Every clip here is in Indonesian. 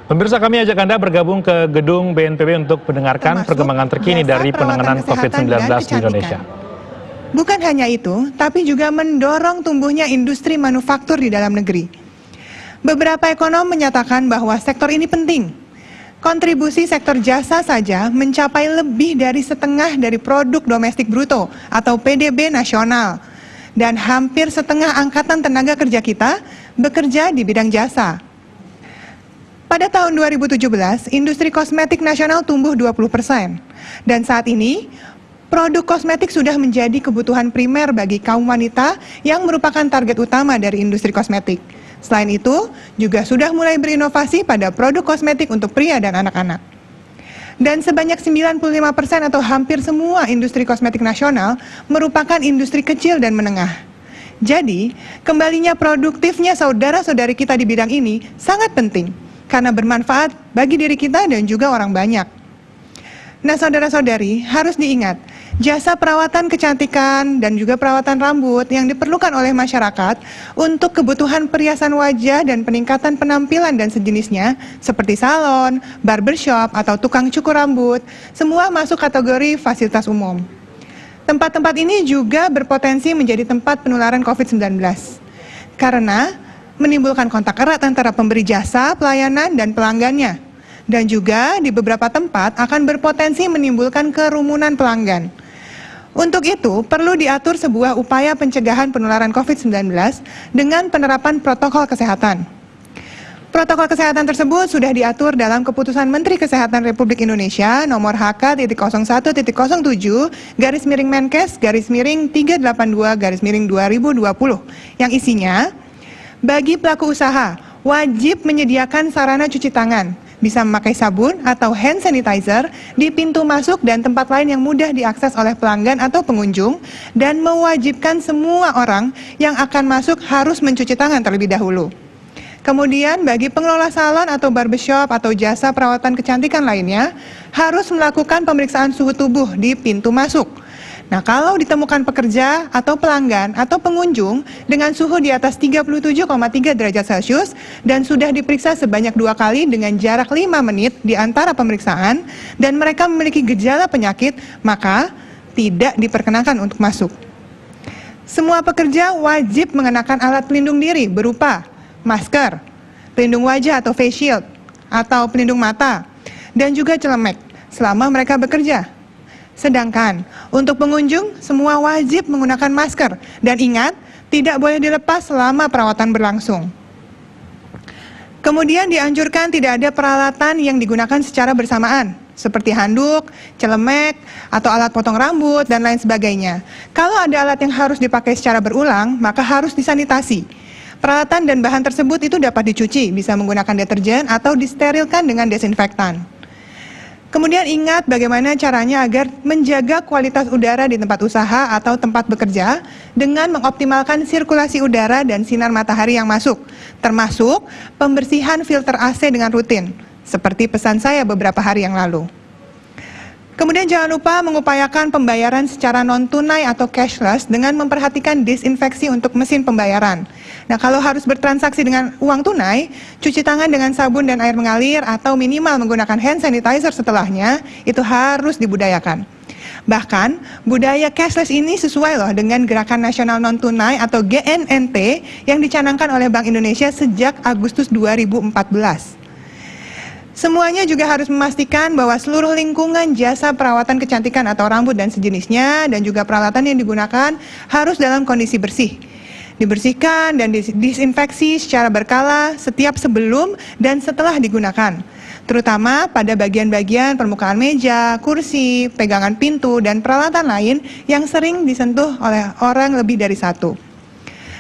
Pemirsa, kami ajak Anda bergabung ke gedung BNPB untuk mendengarkan perkembangan terkini dari penanganan COVID-19 di Indonesia. Bukan hanya itu, tapi juga mendorong tumbuhnya industri manufaktur di dalam negeri. Beberapa ekonom menyatakan bahwa sektor ini penting. Kontribusi sektor jasa saja mencapai lebih dari setengah dari produk domestik bruto atau PDB nasional. Dan hampir setengah angkatan tenaga kerja kita bekerja di bidang jasa. Pada tahun 2017, industri kosmetik nasional tumbuh 20%. Dan saat ini, produk kosmetik sudah menjadi kebutuhan primer bagi kaum wanita yang merupakan target utama dari industri kosmetik. Selain itu, juga sudah mulai berinovasi pada produk kosmetik untuk pria dan anak-anak. Dan sebanyak 95% atau hampir semua industri kosmetik nasional merupakan industri kecil dan menengah. Jadi, kembalinya produktifnya saudara-saudari kita di bidang ini sangat penting, karena bermanfaat bagi diri kita dan juga orang banyak. Nah, saudara-saudari, harus diingat, jasa perawatan kecantikan dan juga perawatan rambut yang diperlukan oleh masyarakat untuk kebutuhan perhiasan wajah dan peningkatan penampilan dan sejenisnya, seperti salon, barbershop, atau tukang cukur rambut, semua masuk kategori fasilitas umum. Tempat-tempat ini juga berpotensi menjadi tempat penularan COVID-19, karena menimbulkan kontak erat antara pemberi jasa, pelayanan, dan pelanggannya. Dan juga di beberapa tempat akan berpotensi menimbulkan kerumunan pelanggan. Untuk itu, perlu diatur sebuah upaya pencegahan penularan COVID-19 dengan penerapan protokol kesehatan. Protokol kesehatan tersebut sudah diatur dalam Keputusan Menteri Kesehatan Republik Indonesia nomor HK.01.07-Menkes/382-2020 yang isinya, bagi pelaku usaha, wajib menyediakan sarana cuci tangan, bisa memakai sabun atau hand sanitizer di pintu masuk dan tempat lain yang mudah diakses oleh pelanggan atau pengunjung, dan mewajibkan semua orang yang akan masuk harus mencuci tangan terlebih dahulu. Kemudian bagi pengelola salon atau barbershop atau jasa perawatan kecantikan lainnya, harus melakukan pemeriksaan suhu tubuh di pintu masuk. Nah, kalau ditemukan pekerja atau pelanggan atau pengunjung dengan suhu di atas 37,3 derajat Celcius dan sudah diperiksa sebanyak 2 kali dengan jarak 5 menit di antara pemeriksaan dan mereka memiliki gejala penyakit, maka tidak diperkenankan untuk masuk. Semua pekerja wajib mengenakan alat pelindung diri berupa masker, pelindung wajah atau face shield, atau pelindung mata, dan juga celemek selama mereka bekerja. Sedangkan untuk pengunjung, semua wajib menggunakan masker. Dan ingat, tidak boleh dilepas selama perawatan berlangsung. Kemudian dianjurkan tidak ada peralatan yang digunakan secara bersamaan, seperti handuk, celemek, atau alat potong rambut, dan lain sebagainya. Kalau ada alat yang harus dipakai secara berulang, maka harus disanitasi. Peralatan dan bahan tersebut itu dapat dicuci, bisa menggunakan deterjen, atau disterilkan dengan desinfektan. Kemudian ingat bagaimana caranya agar menjaga kualitas udara di tempat usaha atau tempat bekerja dengan mengoptimalkan sirkulasi udara dan sinar matahari yang masuk, termasuk pembersihan filter AC dengan rutin, seperti pesan saya beberapa hari yang lalu. Kemudian jangan lupa mengupayakan pembayaran secara non-tunai atau cashless dengan memperhatikan disinfeksi untuk mesin pembayaran. Nah, kalau harus bertransaksi dengan uang tunai, cuci tangan dengan sabun dan air mengalir atau minimal menggunakan hand sanitizer setelahnya, itu harus dibudayakan. Bahkan, budaya cashless ini sesuai loh dengan Gerakan Nasional Non-Tunai atau GNNT yang dicanangkan oleh Bank Indonesia sejak Agustus 2014. Semuanya juga harus memastikan bahwa seluruh lingkungan jasa perawatan kecantikan atau rambut dan sejenisnya dan juga peralatan yang digunakan harus dalam kondisi bersih. Dibersihkan dan disinfeksi secara berkala setiap sebelum dan setelah digunakan, terutama pada bagian-bagian permukaan meja, kursi, pegangan pintu, dan peralatan lain yang sering disentuh oleh orang lebih dari satu.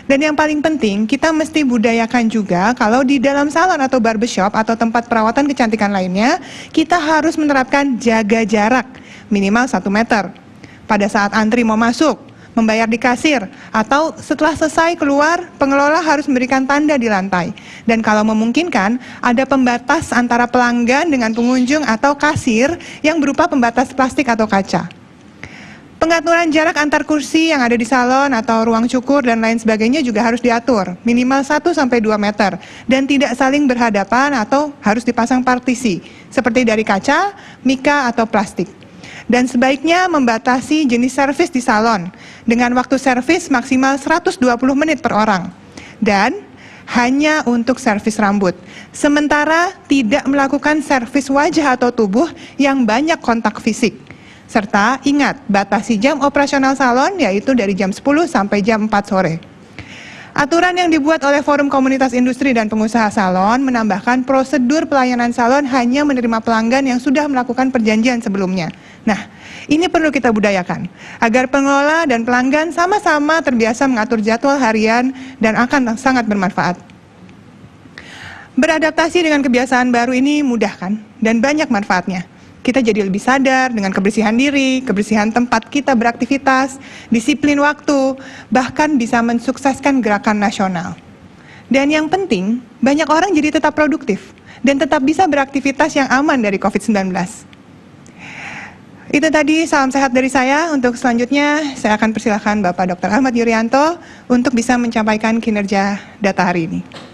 Dan yang paling penting, kita mesti budayakan juga kalau di dalam salon atau barbershop atau tempat perawatan kecantikan lainnya, kita harus menerapkan jaga jarak minimal 1 meter. Pada saat antri mau masuk, membayar di kasir, atau setelah selesai keluar, pengelola harus memberikan tanda di lantai. Dan kalau memungkinkan, ada pembatas antara pelanggan dengan pengunjung atau kasir yang berupa pembatas plastik atau kaca. Pengaturan jarak antar kursi yang ada di salon atau ruang cukur dan lain sebagainya juga harus diatur, minimal 1-2 meter, dan tidak saling berhadapan atau harus dipasang partisi, seperti dari kaca, mika, atau plastik. Dan sebaiknya membatasi jenis servis di salon, dengan waktu servis maksimal 120 menit per orang. Dan hanya untuk servis rambut, sementara tidak melakukan servis wajah atau tubuh yang banyak kontak fisik. Serta ingat, batasi jam operasional salon yaitu dari jam 10 sampai jam 4 sore. Aturan yang dibuat oleh Forum Komunitas Industri dan Pengusaha Salon menambahkan prosedur pelayanan salon hanya menerima pelanggan yang sudah melakukan perjanjian sebelumnya. Nah, ini perlu kita budayakan, agar pengelola dan pelanggan sama-sama terbiasa mengatur jadwal harian dan akan sangat bermanfaat. Beradaptasi dengan kebiasaan baru ini mudah kan? Dan banyak manfaatnya. Kita jadi lebih sadar dengan kebersihan diri, kebersihan tempat kita beraktivitas, disiplin waktu, bahkan bisa mensukseskan gerakan nasional. Dan yang penting, banyak orang jadi tetap produktif dan tetap bisa beraktivitas yang aman dari COVID-19. Itu tadi salam sehat dari saya. Untuk selanjutnya, saya akan persilakan Bapak Dr. Ahmad Yuryanto untuk bisa menyampaikan kinerja data hari ini.